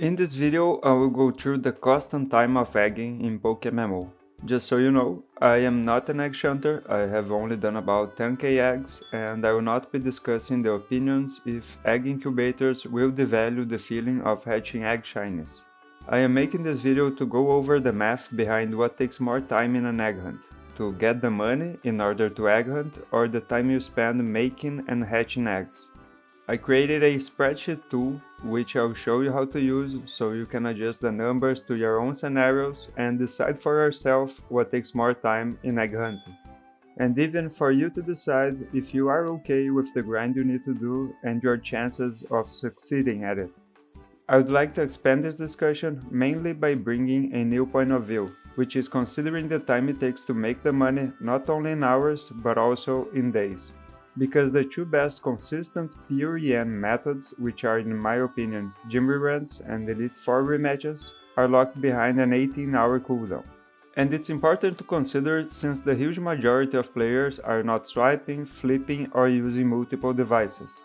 In this video, I will go through the cost and time of egging in PokeMMO. Just so you know, I am not an egg hunter, I have only done about 10k eggs, and I will not be discussing the opinions if egg incubators will devalue the feeling of hatching egg shinies. I am making this video to go over the math behind what takes more time in an egg hunt, to get the money in order to egg hunt or the time you spend making and hatching eggs. I created a spreadsheet tool which I'll show you how to use so you can adjust the numbers to your own scenarios and decide for yourself what takes more time in egg hunting. And even for you to decide if you are okay with the grind you need to do and your chances of succeeding at it. I would like to expand this discussion mainly by bringing a new point of view, which is considering the time it takes to make the money not only in hours but also in days. Because the two best consistent pure yen methods, which are in my opinion gym reruns and Elite 4 rematches, are locked behind an 18-hour cooldown. And it's important to consider since the huge majority of players are not swiping, flipping or using multiple devices.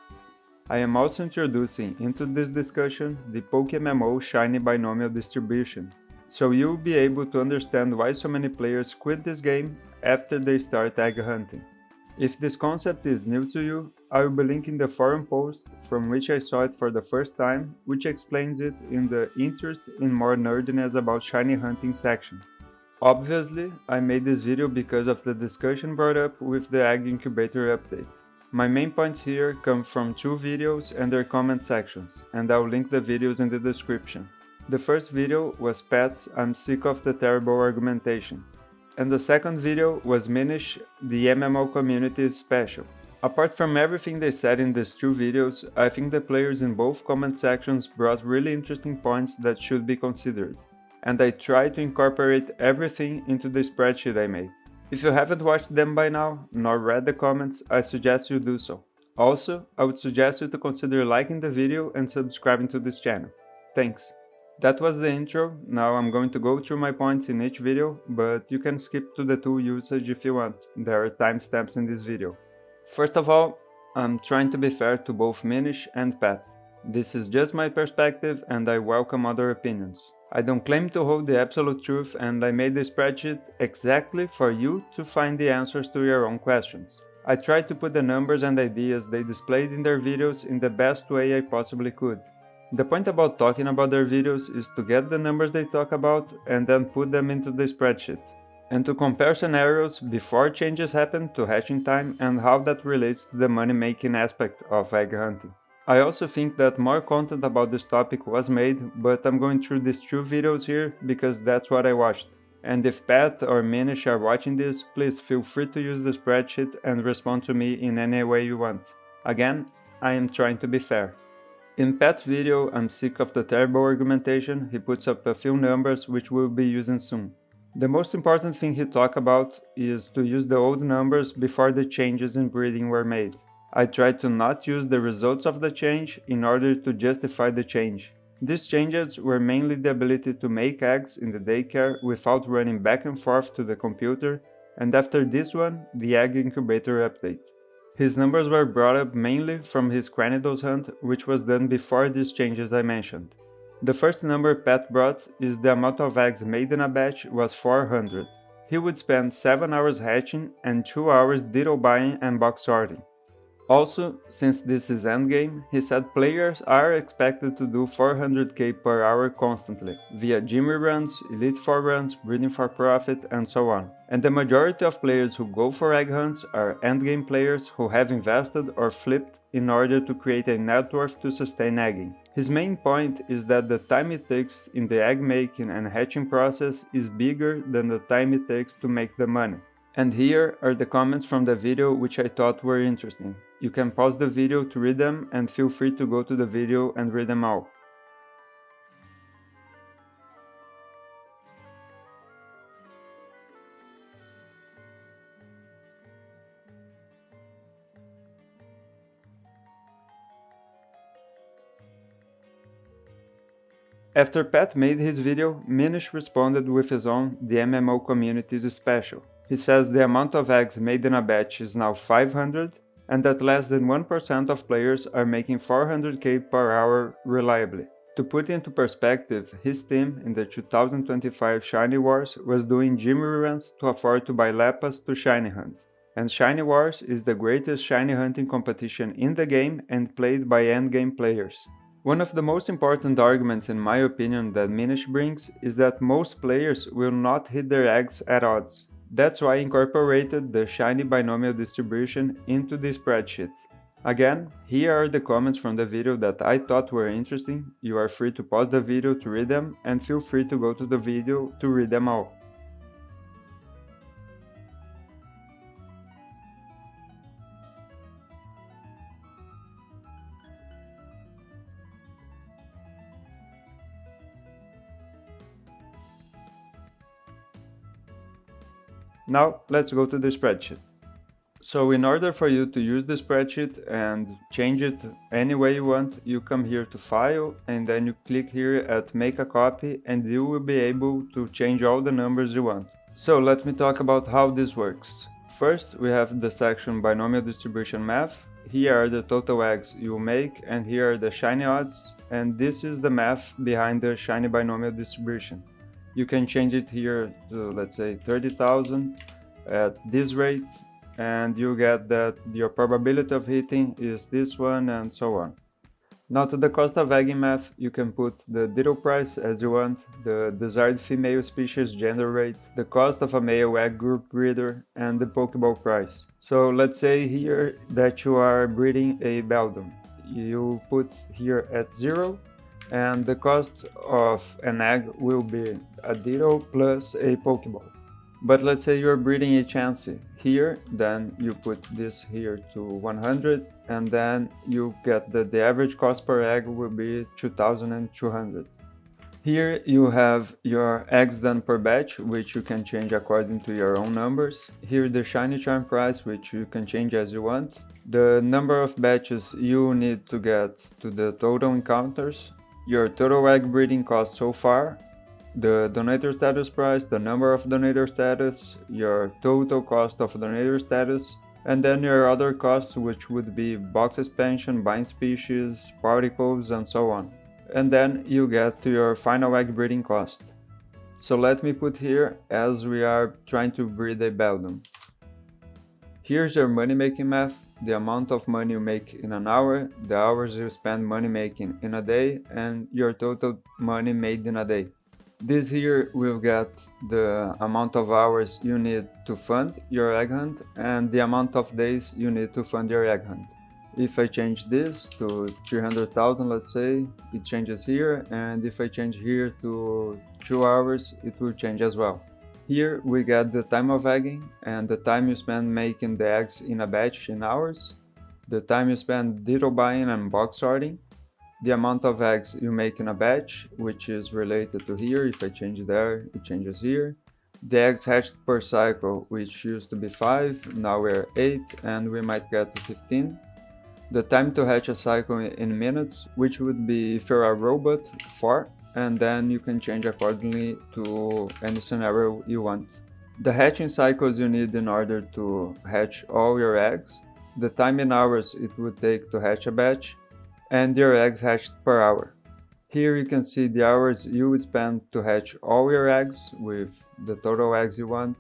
I am also introducing into this discussion the PokeMMO Shiny Binomial Distribution, so you will be able to understand why so many players quit this game after they start egg hunting. If this concept is new to you, I will be linking the forum post from which I saw it for the first time, which explains it in the Interest in More Nerdiness About Shiny Hunting section. Obviously, I made this video because of the discussion brought up with the Egg Incubator update. My main points here come from two videos and their comment sections, and I'll link the videos in the description. The first video was Pat's I'm sick of the terrible argumentation. And the second video was Minish, the MMO community is special. Apart from everything they said in these two videos, I think the players in both comment sections brought really interesting points that should be considered. And I tried to incorporate everything into the spreadsheet I made. If you haven't watched them by now, nor read the comments, I suggest you do so. Also, I would suggest you to consider liking the video and subscribing to this channel. Thanks. That was the intro. Now I'm going to go through my points in each video, but you can skip to the tool usage if you want. There are timestamps in this video. First of all, I'm trying to be fair to both Minish and Pat. This is just my perspective and I welcome other opinions. I don't claim to hold the absolute truth and I made the spreadsheet exactly for you to find the answers to your own questions. I tried to put the numbers and ideas they displayed in their videos in the best way I possibly could. The point about talking about their videos is to get the numbers they talk about and then put them into the spreadsheet, and to compare scenarios before changes happen to hatching time and how that relates to the money making aspect of egg hunting. I also think that more content about this topic was made, but I'm going through these two videos here because that's what I watched. And if Pat or Minish are watching this, please feel free to use the spreadsheet and respond to me in any way you want. Again, I am trying to be fair. In Pat's video, I'm sick of the terrible argumentation, he puts up a few numbers which we'll be using soon. The most important thing he talked about is to use the old numbers before the changes in breeding were made. I tried to not use the results of the change in order to justify the change. These changes were mainly the ability to make eggs in the daycare without running back and forth to the computer, and after this one, the egg incubator update. His numbers were brought up mainly from his Cranidos hunt, which was done before these changes I mentioned. The first number Pat brought is the amount of eggs made in a batch was 400. He would spend 7 hours hatching and 2 hours ditto buying and box sorting. Also, since this is endgame, he said players are expected to do 400k per hour constantly, via gym reruns, Elite 4 runs, breeding for profit, and so on. And the majority of players who go for egg hunts are endgame players who have invested or flipped in order to create a net worth to sustain egging. His main point is that the time it takes in the egg making and hatching process is bigger than the time it takes to make the money. And here are the comments from the video which I thought were interesting. You can pause the video to read them and feel free to go to the video and read them all. After Pat made his video, Minish responded with his own "The MMO community is special." He says the amount of eggs made in a batch is now 500, and that less than 1% of players are making 400k per hour reliably. To put into perspective, his team in the 2025 Shiny Wars was doing gym runs to afford to buy Lapas to Shiny Hunt. And Shiny Wars is the greatest Shiny hunting competition in the game and played by endgame players. One of the most important arguments in my opinion that Minish brings is that most players will not hit their eggs at odds. That's why I incorporated the Shiny binomial distribution into the spreadsheet. Again, here are the comments from the video that I thought were interesting. You are free to pause the video to read them and feel free to go to the video to read them all. Now, let's go to the spreadsheet. So in order for you to use the spreadsheet and change it any way you want, you come here to File and then you click here at Make a Copy and you will be able to change all the numbers you want. So let me talk about how this works. First, we have the section Binomial Distribution Math. Here are the total eggs you make and here are the shiny odds, and this is the math behind the shiny binomial distribution. You can change it here to, let's say, 30,000 at this rate, and you get that your probability of hitting is this one and so on. Now to the cost of egging math, you can put the ditto price as you want, the desired female species gender rate, the cost of a male egg group breeder, and the Pokeball price. So let's say here that you are breeding a Beldum. You put here at 0, and the cost of an egg will be a ditto plus a Pokeball. But let's say you're breeding a Chansey here, then you put this here to 100, and then you get that the average cost per egg will be 2,200. Here you have your eggs done per batch, which you can change according to your own numbers. Here the shiny charm price, which you can change as you want. The number of batches you need to get to the total encounters. Your total egg breeding cost so far. The donator status price, the number of donator status, your total cost of donator status, and then your other costs, which would be box expansion, bind species, particles, and so on. And then you get to your final egg breeding cost. So let me put here as we are trying to breed a Beldum. Here's your money making math, the amount of money you make in an hour, the hours you spend money making in a day, and your total money made in a day. This here will get the amount of hours you need to fund your egg hunt and the amount of days you need to fund your egg hunt. If I change this to 300,000, let's say, it changes here, and if I change here to 2 hours, it will change as well. Here we get the time of egging and the time you spend making the eggs in a batch in hours, the time you spend ditto buying and box sorting, the amount of eggs you make in a batch, which is related to here. If I change there, it changes here. The eggs hatched per cycle, which used to be 5, now we're 8, and we might get to 15. The time to hatch a cycle in minutes, which would be, if you're a robot, 4, and then you can change accordingly to any scenario you want. The hatching cycles you need in order to hatch all your eggs, the time in hours it would take to hatch a batch, and your eggs hatched per hour. Here you can see the hours you would spend to hatch all your eggs with the total eggs you want,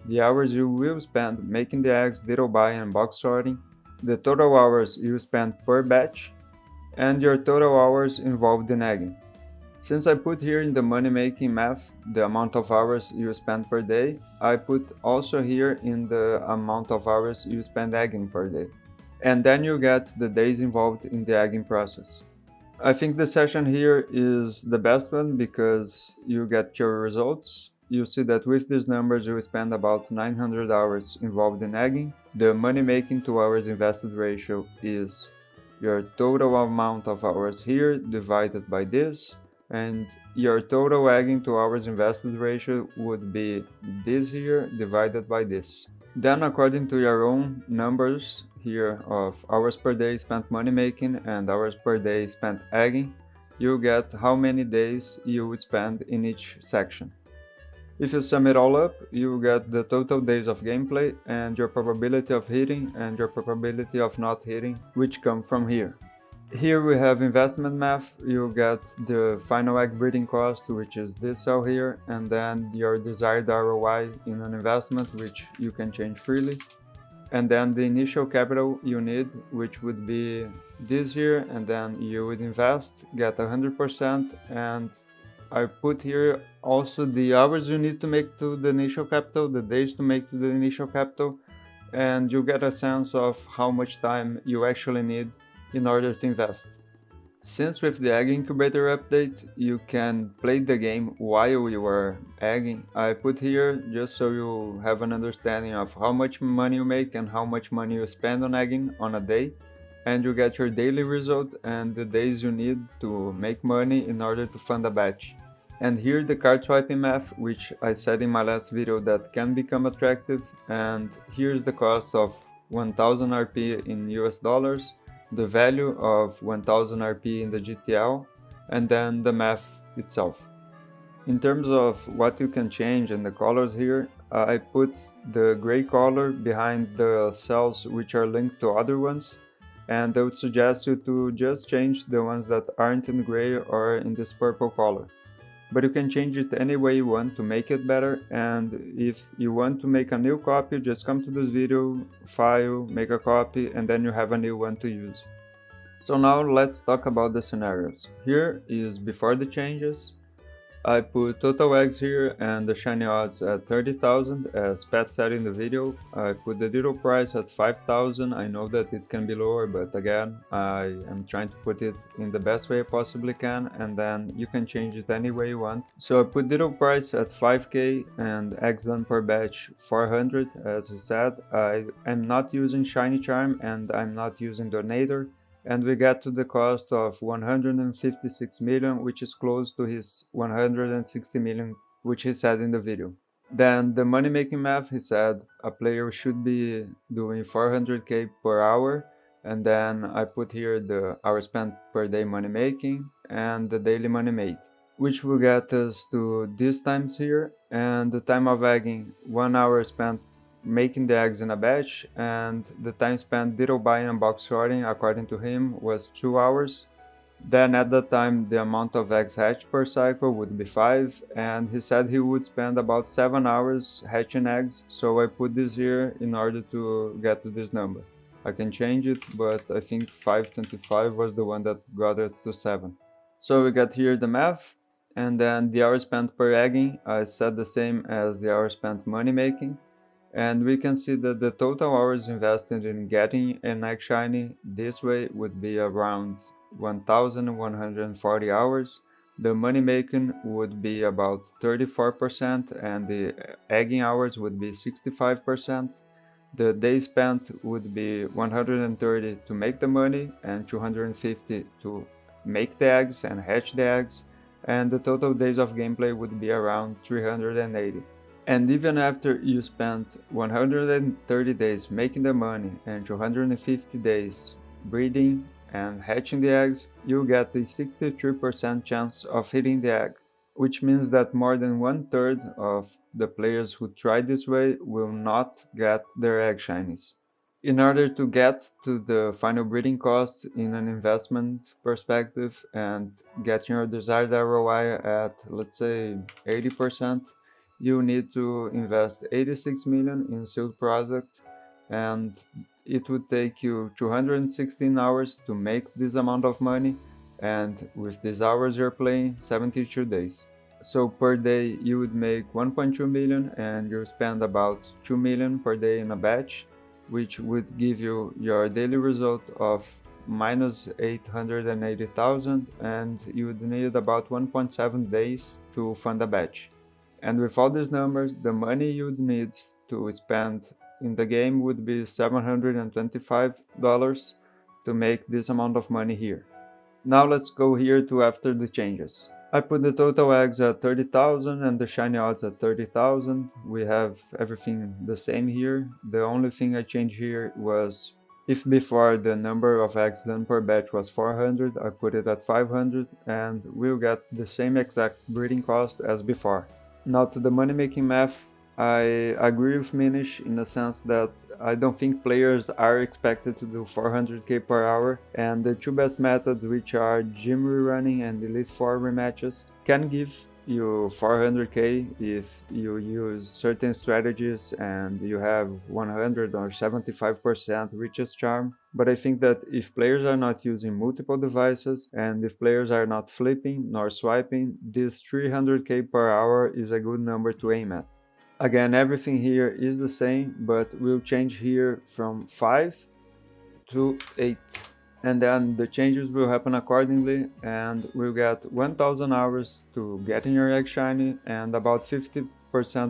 the hours you will spend making the eggs, ditto buying and box sorting, the total hours you spend per batch, and your total hours involved in egging. Since I put here in the money making math the amount of hours you spend per day, I put also here in the amount of hours you spend egging per day. And then you get the days involved in the egging process. I think the session here is the best one because you get your results. You see that with these numbers you spend about 900 hours involved in egging. The money making to hours invested ratio is your total amount of hours here divided by this, and your total egging to hours invested ratio would be this here divided by this. Then according to your own numbers here of hours per day spent money making and hours per day spent egging, you get how many days you would spend in each section. If you sum it all up, you get the total days of gameplay and your probability of hitting and your probability of not hitting, which come from here. Here we have investment math. You get the final egg breeding cost, which is this cell here, and then your desired ROI in an investment, which you can change freely. And then the initial capital you need, which would be this here, and then you would invest, get 100%, and I put here also the hours you need to make to the initial capital, the days to make to the initial capital, and you get a sense of how much time you actually need in order to invest. Since with the egg incubator update you can play the game while you are egging, I put here just so you have an understanding of how much money you make and how much money you spend on egging on a day, and you get your daily result and the days you need to make money in order to fund a batch. And here the card swiping math, which I said in my last video that can become attractive, and here's the cost of 1000 RP in US dollars, the value of 1000 RP in the GTL, and then the math itself. In terms of what you can change and the colors here, I put the gray color behind the cells which are linked to other ones, and I would suggest you to just change the ones that aren't in gray or in this purple color. But you can change it any way you want to make it better, and if you want to make a new copy, just come to this video, file, make a copy, and then you have a new one to use. So now let's talk about the scenarios. Here is before the changes. I put total eggs here and the shiny odds at 30,000 as Pat said in the video. I put the ditto price at 5,000. I know that it can be lower, but again, I am trying to put it in the best way I possibly can, and then you can change it any way you want. So I put ditto price at 5k and eggs done per batch 400. As I said, I am not using shiny charm and I'm not using donator. And we get to the cost of 156 million, which is close to his 160 million, which he said in the video. Then the money making math, he said a player should be doing 400k per hour, and then I put here the hour spent per day money making and the daily money made, which will get us to these times here, and the time of egging, 1 hour spent making the eggs in a batch, and the time spent ditto buying and box sorting according to him was 2 hours. Then at that time the amount of eggs hatched per cycle would be 5, and he said he would spend about 7 hours hatching eggs, so I put this here in order to get to this number. I can change it, but I think 525 was the one that got it to 7. So we got here the math, and then the hours spent per egging I set the same as the hours spent money making. And we can see that the total hours invested in getting an egg shiny this way would be around 1140 hours. The money making would be about 34% and the egging hours would be 65%. The days spent would be 130 to make the money and 250 to make the eggs and hatch the eggs, and the total days of gameplay would be around 380. And even after you spent 130 days making the money and 250 days breeding and hatching the eggs, you get a 63% chance of hitting the egg, which means that more than 1/3 of the players who try this way will not get their egg shinies. In order to get to the final breeding cost in an investment perspective and get your desired ROI at, let's say, 80%, you need to invest 86 million in sealed product, and it would take you 216 hours to make this amount of money, and with these hours you're playing 72 days. So per day you would make 1.2 million and you spend about 2 million per day in a batch, which would give you your daily result of minus 880,000, and you would need about 1.7 days to fund a batch. And with all these numbers, the money you'd need to spend in the game would be $725 to make this amount of money here. Now let's go here to after the changes. I put the total eggs at 30,000 and the shiny odds at 30,000. We have everything the same here. The only thing I changed here was, if before the number of eggs done per batch was 400, I put it at 500, and we'll get the same exact breeding cost as before. Now to the money making math, I agree with Minish in the sense that I don't think players are expected to do 400k per hour, and the two best methods, which are gym rerunning and Elite 4 rematches, can give you 400k if you use certain strategies and you have 100 or 75% richest charm. But I think that if players are not using multiple devices and if players are not flipping nor swiping, this 300k per hour is a good number to aim at. Again, everything here is the same, but we'll change here from 5 to 8. And then the changes will happen accordingly, and we'll get 1000 hours to getting your egg shiny, and about 50%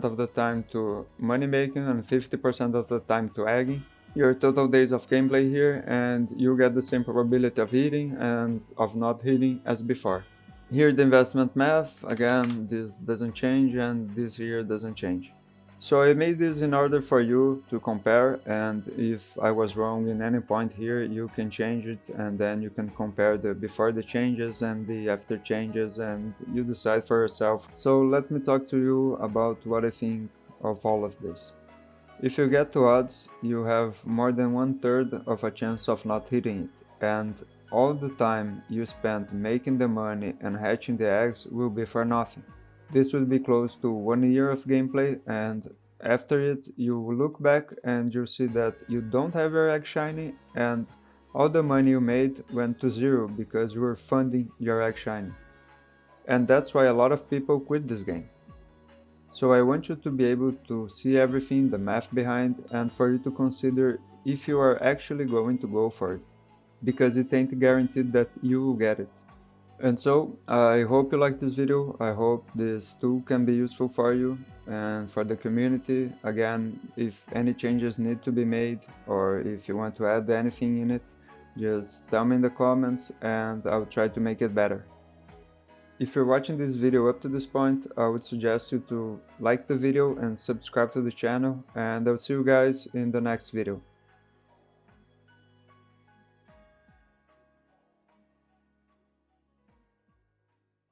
of the time to money making and 50% of the time to egging. Your total days of gameplay here, and you get the same probability of hitting and of not hitting as before. Here the investment math, again, this doesn't change and this here doesn't change. So I made this in order for you to compare, and if I was wrong in any point here, you can change it and then you can compare the before the changes and the after changes and you decide for yourself. So let me talk to you about what I think of all of this. If you get to odds, you have more than 1/3 of a chance of not hitting it, and all the time you spent making the money and hatching the eggs will be for nothing. This will be close to 1 year of gameplay, and after it you will look back and you'll see that you don't have your egg shiny and all the money you made went to zero because you were funding your egg shiny. And that's why a lot of people quit this game. So I want you to be able to see everything, the math behind, and for you to consider if you are actually going to go for it, because it ain't guaranteed that you will get it. And so, I hope you liked this video. I hope this tool can be useful for you and for the community. Again, if any changes need to be made or if you want to add anything in it, just tell me in the comments and I'll try to make it better. If you're watching this video up to this point, I would suggest you to like the video and subscribe to the channel, and I'll see you guys in the next video.